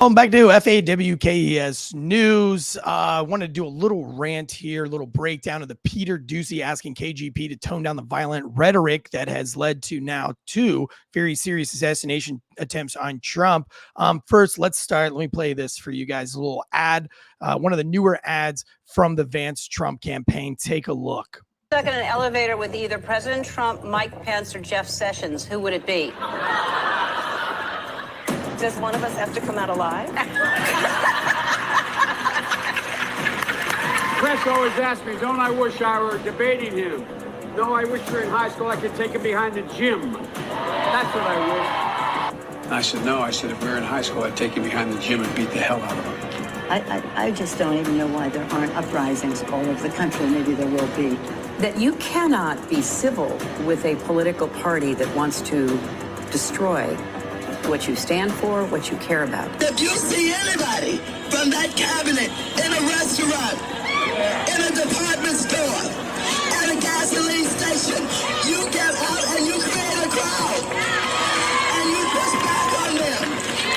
Welcome back to FAWKES News. I want to do a little rant here, a little breakdown of the Peter Doocy asking KJP to tone down the violent rhetoric that has led to now 2 very serious assassination attempts on Trump. First, let's start. Let me play this for you guys. A little ad, one of the newer ads from the Vance Trump campaign. Take a look. Stuck in an elevator with either President Trump, Mike Pence, or Jeff Sessions. Who would it be? Does one of us have to come out alive? Press always asks me, don't I wish I were debating him? No, I wish we were in high school, I could take him behind the gym. That's what I wish. I said, no. I said, if we were in high school, I'd take him behind the gym and beat the hell out of him. I just don't even know why there aren't uprisings all over the country. Maybe there will be. That you cannot be civil with a political party that wants to destroy what you stand for, what you care about. If you see anybody from that cabinet in a restaurant, in a department store, at a gasoline station, you get out and you create a crowd. And you push back on them.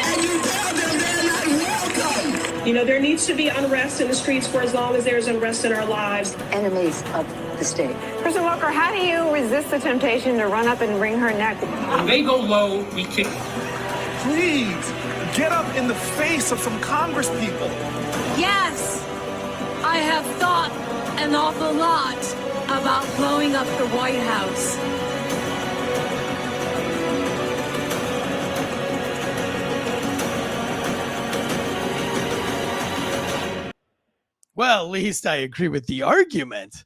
And you tell them they're not welcome. You know, there needs to be unrest in the streets for as long as there's unrest in our lives. Enemies of the state. President Walker, how do you resist the temptation to run up and wring her neck? When they go low, we kick. Please, get up in the face of some Congress people. Yes, I have thought an awful lot about blowing up the White House. Well, at least I agree with the argument.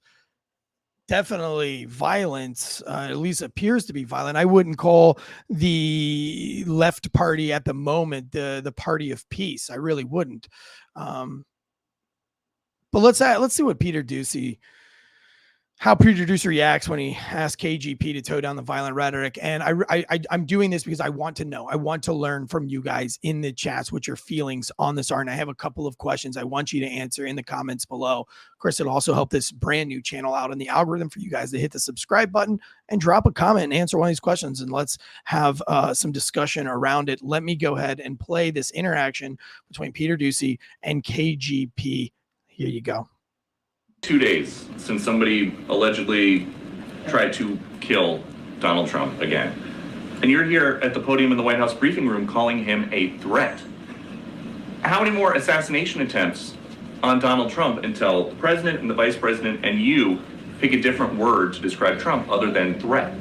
Definitely violence, at least appears to be violent. I wouldn't call the left party at the moment the party of peace. I really wouldn't. But let's see what how Peter Doocy reacts when he asks KJP to toe down the violent rhetoric. And I'm doing this because I want to know. I want to learn from you guys in the chats what your feelings on this are. And I have a couple of questions I want you to answer in the comments below. Of course, it'll also help this brand new channel out in the algorithm for you guys to hit the subscribe button and drop a comment and answer one of these questions. And let's have some discussion around it. Let me go ahead and play this interaction between Peter Doocy and KJP. Here you go. 2 days since somebody allegedly tried to kill Donald Trump again. And you're here at the podium in the White House briefing room calling him a threat. How many more assassination attempts on Donald Trump until the president and the vice president and you pick a different word to describe Trump other than threat?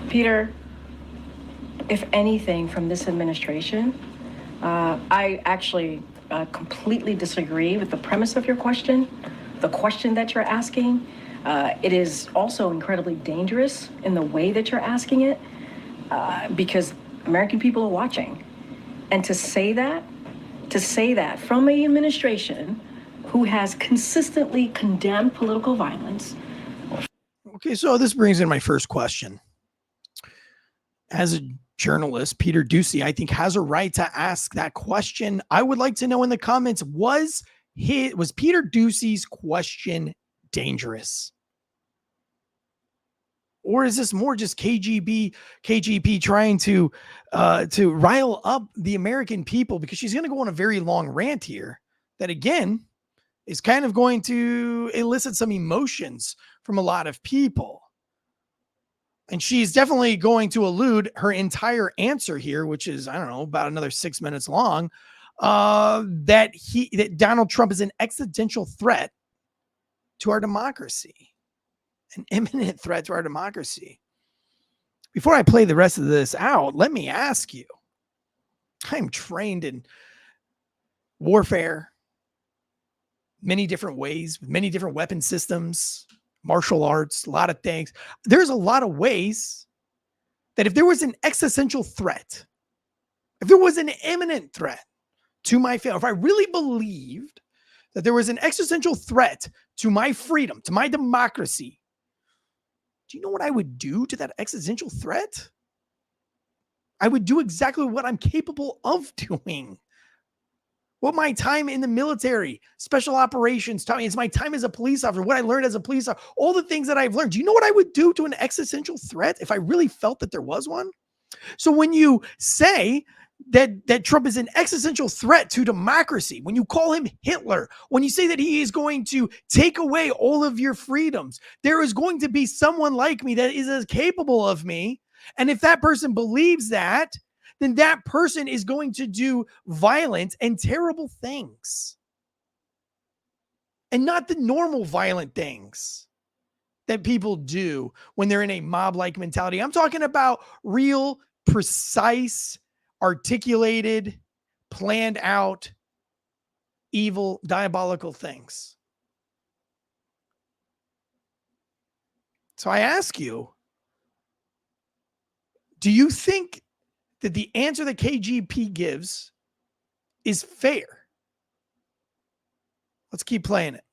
Peter, if anything from this administration, I actually completely disagree with the premise of your question, the question that you're asking. It is also incredibly dangerous in the way that you're asking it, because American people are watching. And to say that from an administration who has consistently condemned political violence. Okay, so this brings in my first question. As a journalist, Peter Doocy, I think, has a right to ask that question. I would like to know in the comments, was Peter Doocy's question dangerous? Or is this more just KJP trying to rile up the American people? Because she's going to go on a very long rant here that, again, is kind of going to elicit some emotions from a lot of people. And she's definitely going to allude her entire answer here, which is, I don't know, about another 6 minutes long, that Donald Trump is an existential threat to our democracy, an imminent threat to our democracy. Before I play the rest of this out, let me ask you, I'm trained in warfare, many different ways, with many different weapon systems, martial arts, a lot of things. There's a lot of ways that if there was an existential threat, if there was an imminent threat to my family, if I really believed that there was an existential threat to my freedom, to my democracy, do you know what I would do to that existential threat? I would do exactly what I'm capable of doing. What my time in the military, special operations taught me. It's my time as a police officer, what I learned as a police officer, all the things that I've learned. Do you know what I would do to an existential threat if I really felt that there was one? So when you say that Trump is an existential threat to democracy, when you call him Hitler, when you say that he is going to take away all of your freedoms, there is going to be someone like me that is as capable of me. And if that person believes that, then that person is going to do violent and terrible things. And not the normal violent things that people do when they're in a mob-like mentality. I'm talking about real, precise, articulated, planned out, evil, diabolical things. So I ask you, do you think that the answer that KJP gives is fair? Let's keep playing it.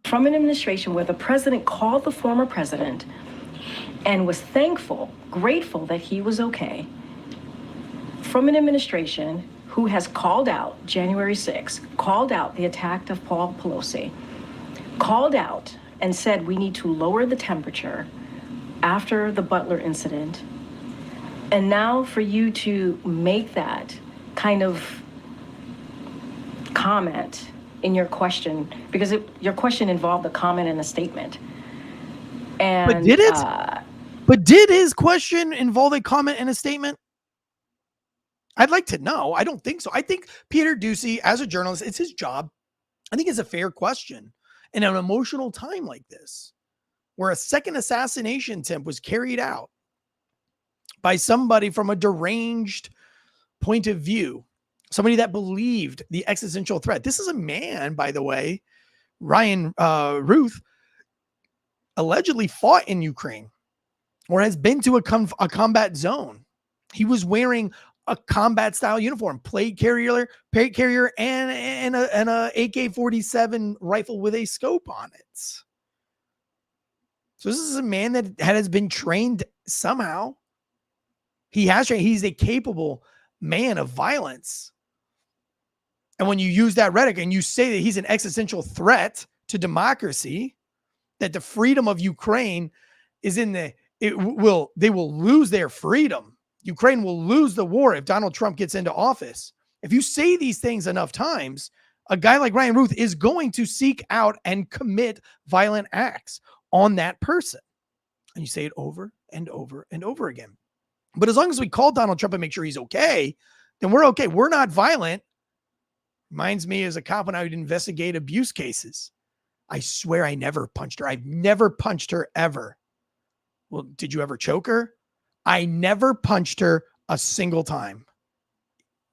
From an administration where the president called the former president and was thankful, grateful that he was okay. From an administration who has called out January 6th, called out the attack of Paul Pelosi, called out and said we need to lower the temperature after the Butler incident. And now for you to make that kind of comment in your question, because your question involved a comment and a statement. And, but did it? But did his question involve a comment and a statement? I'd like to know. I don't think so. I think Peter Doocy, as a journalist, it's his job. I think it's a fair question in an emotional time like this, where a second assassination attempt was carried out by somebody from a deranged point of view, somebody that believed the existential threat. This is a man, by the way, Ryan Ruth, allegedly fought in Ukraine or has been to a combat zone. He was wearing a combat style uniform, plate carrier, and a AK-47 rifle with a scope on it. So this is a man that has been trained somehow. He has trained. He's a capable man of violence. And when you use that rhetoric and you say that he's an existential threat to democracy, that the freedom of Ukraine is they will lose their freedom. Ukraine will lose the war if Donald Trump gets into office. If you say these things enough times, a guy like Ryan Ruth is going to seek out and commit violent acts on that person. And you say it over and over and over again. But as long as we call Donald Trump and make sure he's okay, then we're okay. We're not violent. Reminds me as a cop when I would investigate abuse cases. I swear I never punched her. I've never punched her ever. Well, did you ever choke her? I never punched her a single time.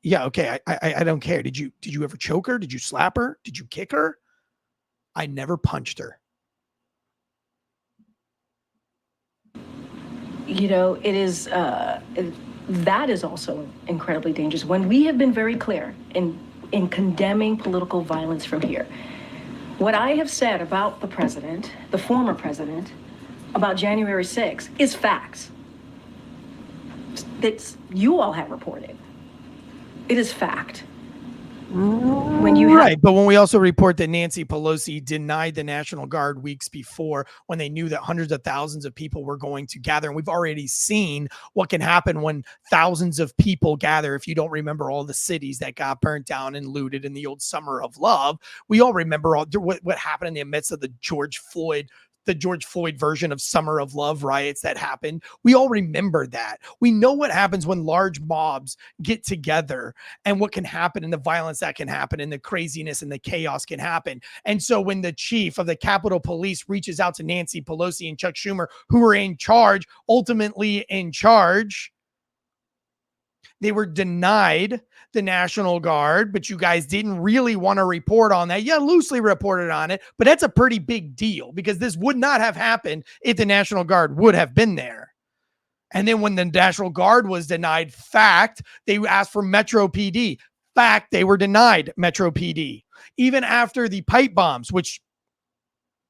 Yeah, okay. I don't care. Did you ever choke her? Did you slap her? Did you kick her? I never punched her. You know, it is that is also incredibly dangerous. When we have been very clear in condemning political violence from here, what I have said about the president, the former president, about January 6th is facts. That you all have reported. It is fact. When you right, but when we also report that Nancy Pelosi denied the National Guard weeks before, when they knew that hundreds of thousands of people were going to gather, and we've already seen what can happen when thousands of people gather. If you don't remember all the cities that got burnt down and looted in the old Summer of Love, we all remember what happened in the midst of the George Floyd version of Summer of Love riots that happened. We all remember that. We know what happens when large mobs get together and what can happen and the violence that can happen and the craziness and the chaos can happen. And so when the chief of the Capitol Police reaches out to Nancy Pelosi and Chuck Schumer, who are ultimately in charge, they were denied the National Guard, but you guys didn't really want to report on that. Yeah, loosely reported on it, but that's a pretty big deal because this would not have happened if the National Guard would have been there. And then when the National Guard was denied, fact, they asked for Metro PD. Fact, they were denied Metro PD. Even after the pipe bombs, which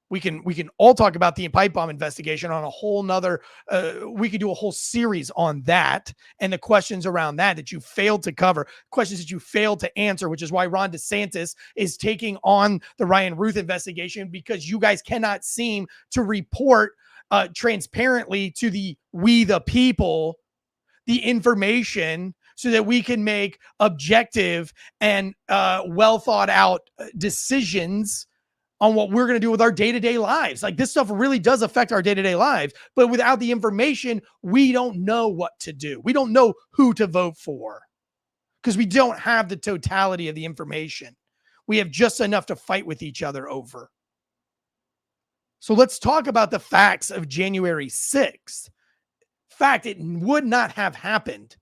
we can all talk about the pipe bomb investigation on a whole nother, we could do a whole series on that and the questions around that you failed to cover, questions that you failed to answer, which is why Ron DeSantis is taking on the Ryan Ruth investigation, because you guys cannot seem to report transparently to we the people the information so that we can make objective and well thought out decisions on what we're going to do with our day-to-day lives. Like, this stuff really does affect our day-to-day lives, but without the information, we don't know what to do. We don't know who to vote for because we don't have the totality of the information. We have just enough to fight with each other over. So let's talk about the facts of January 6th. Fact, it would not have happened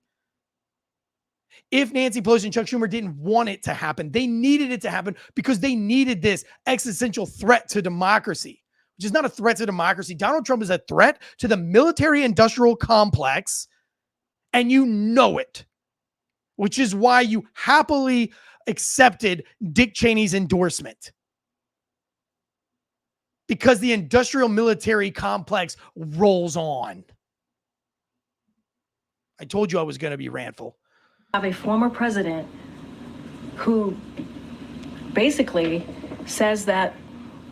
if Nancy Pelosi and Chuck Schumer didn't want it to happen. They needed it to happen because they needed this existential threat to democracy, which is not a threat to democracy. Donald Trump is a threat to the military-industrial complex, and you know it, which is why you happily accepted Dick Cheney's endorsement. Because the industrial military complex rolls on. I told you I was going to be rantful. Have a former president who basically says that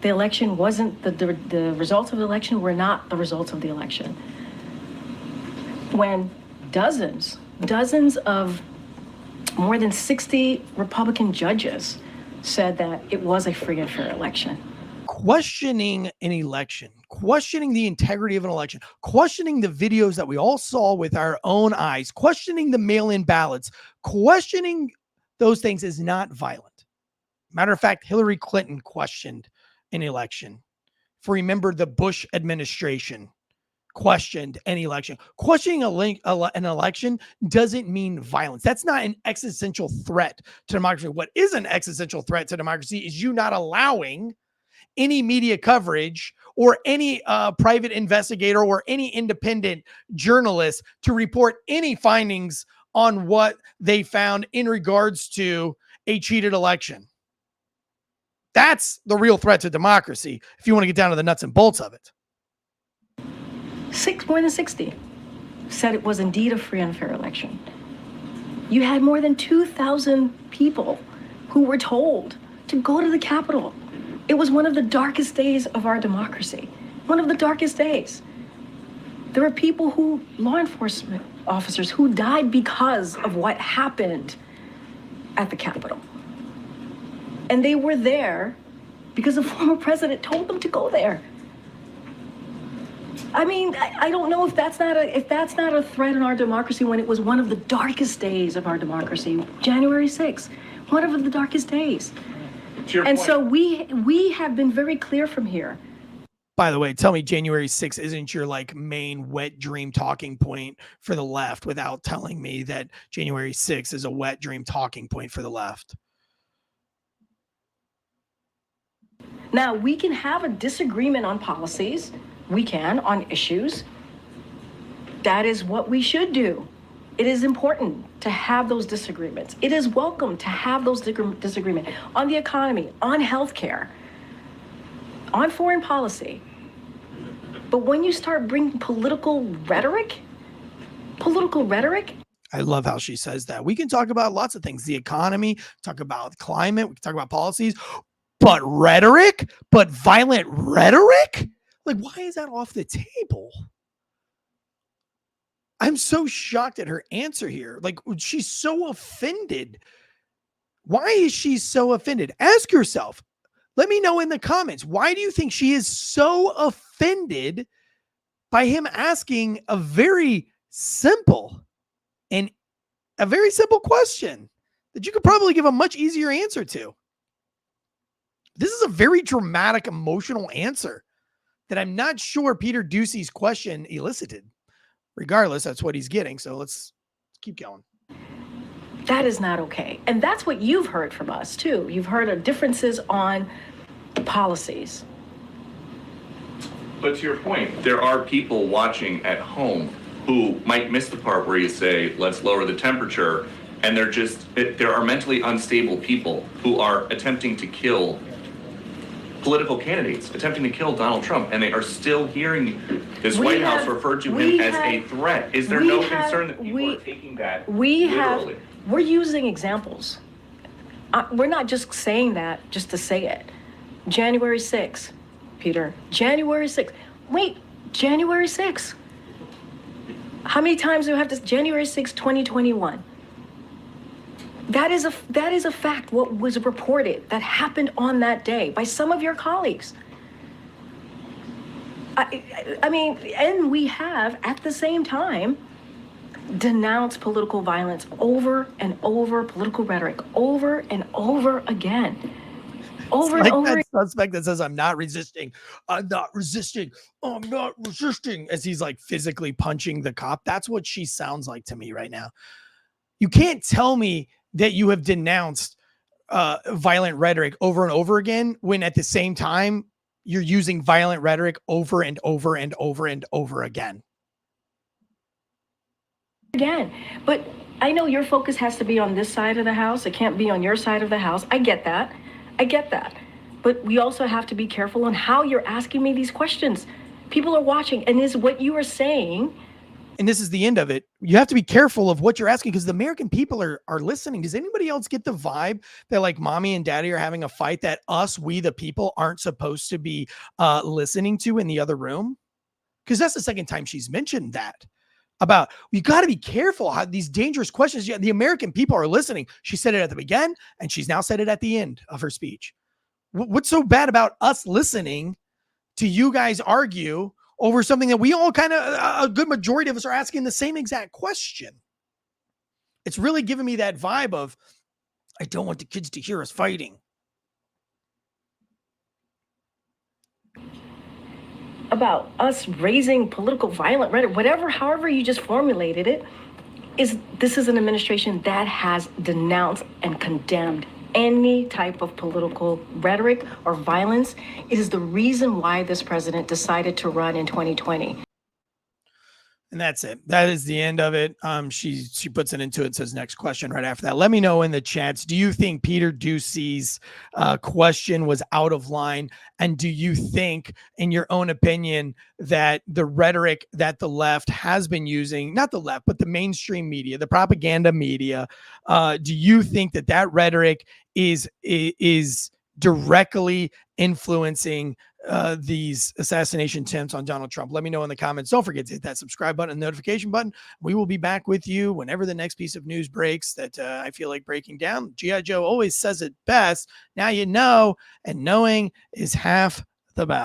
the election wasn't, the results of the election were not the results of the election. When dozens of more than 60 Republican judges said that it was a free and fair election. Questioning an election, questioning the integrity of an election, questioning the videos that we all saw with our own eyes, questioning the mail-in ballots, questioning those things is not violent. Matter of fact, Hillary Clinton questioned an election. If we remember, the Bush administration questioned an election. Questioning an election doesn't mean violence. That's not an existential threat to democracy. What is an existential threat to democracy is you not allowing any media coverage or any private investigator or any independent journalist to report any findings on what they found in regards to a cheated election. That's the real threat to democracy, if you want to get down to the nuts and bolts of it. More than 60 said it was indeed a free and fair election. You had more than 2,000 people who were told to go to the Capitol. It was one of the darkest days of our democracy. One of the darkest days. There were people law enforcement officers who died because of what happened at the Capitol. And they were there because the former president told them to go there. I mean, I don't know if that's not a threat in our democracy when it was one of the darkest days of our democracy. January 6th, one of the darkest days. And so we have been very clear from here. By the way, tell me January 6th isn't your main wet dream talking point for the left without telling me that January 6th is a wet dream talking point for the left. Now, we can have a disagreement on policies. We can on issues. That is what we should do. It is important to have those disagreements. It is welcome to have those disagreements on the economy, on healthcare, on foreign policy. But when you start bringing political rhetoric, I love how she says that. We can talk about lots of things, the economy, talk about climate, we can talk about policies, but violent rhetoric? Why is that off the table? I'm so shocked at her answer here. She's so offended. Why is she so offended? Ask yourself. Let me know in the comments. Why do you think she is so offended by him asking a very simple question that you could probably give a much easier answer to? This is a very dramatic, emotional answer that I'm not sure Peter Doocy's question elicited. Regardless, that's what he's getting. So let's keep going. That is not okay. And that's what you've heard from us, too. You've heard differences on policies. But to your point, there are people watching at home who might miss the part where you say, let's lower the temperature. And there are mentally unstable people who are attempting to kill political candidates, attempting to kill Donald Trump, and they are still hearing this White House refer to him as a threat. Is there no concern that people are taking that literally? We're using examples. We're not just saying that just to say it. January 6th, Peter. January 6th. Wait, January 6th. How many times do we have this? January 6th, 2021. That is a fact, what was reported that happened on that day by some of your colleagues. I mean, and we have at the same time denounced political violence over and over, political rhetoric over and over again. Over it's like and over. That suspect that says, I'm not resisting, I'm not resisting, I'm not resisting, as he's like physically punching the cop. That's what she sounds like to me right now. You can't tell me that you have denounced violent rhetoric over and over again when at the same time you're using violent rhetoric over and over and over and over again. But I know your focus has to be on this side of the house. It can't be on your side of the house. I get that. But we also have to be careful on how you're asking me these questions. People are watching, and is what you are saying. And this is the end of it. You have to be careful of what you're asking because the American people are listening. Does anybody else get the vibe that like mommy and daddy are having a fight that we the people aren't supposed to be listening to in the other room? Because that's the second time she's mentioned that. About you got to be careful how these dangerous questions. Yeah, the American people are listening. She said it at the beginning, and she's now said it at the end of her speech. What's so bad about us listening to you guys argue over something that we all kind of, a good majority of us are asking the same exact question? It's really giving me that vibe of, I don't want the kids to hear us fighting. About us raising political violent rhetoric, however you just formulated it, this is an administration that has denounced and condemned any type of political rhetoric or violence. It is the reason why this president decided to run in 2020. And that's it. That is the end of it. She puts it into it, says next question right after that. Let me know in the chats. Do you think Peter Doocy's question was out of line? And do you think, in your own opinion, that the rhetoric that the left has been using, not the left, but the mainstream media, the propaganda media, do you think that rhetoric is directly influencing these assassination attempts on Donald Trump? Let me know in the comments. Don't forget to hit that subscribe button and notification button. We will be back with you whenever the next piece of news breaks that I feel like breaking down. G.I. Joe always says it best. Now you know, and knowing is half the battle.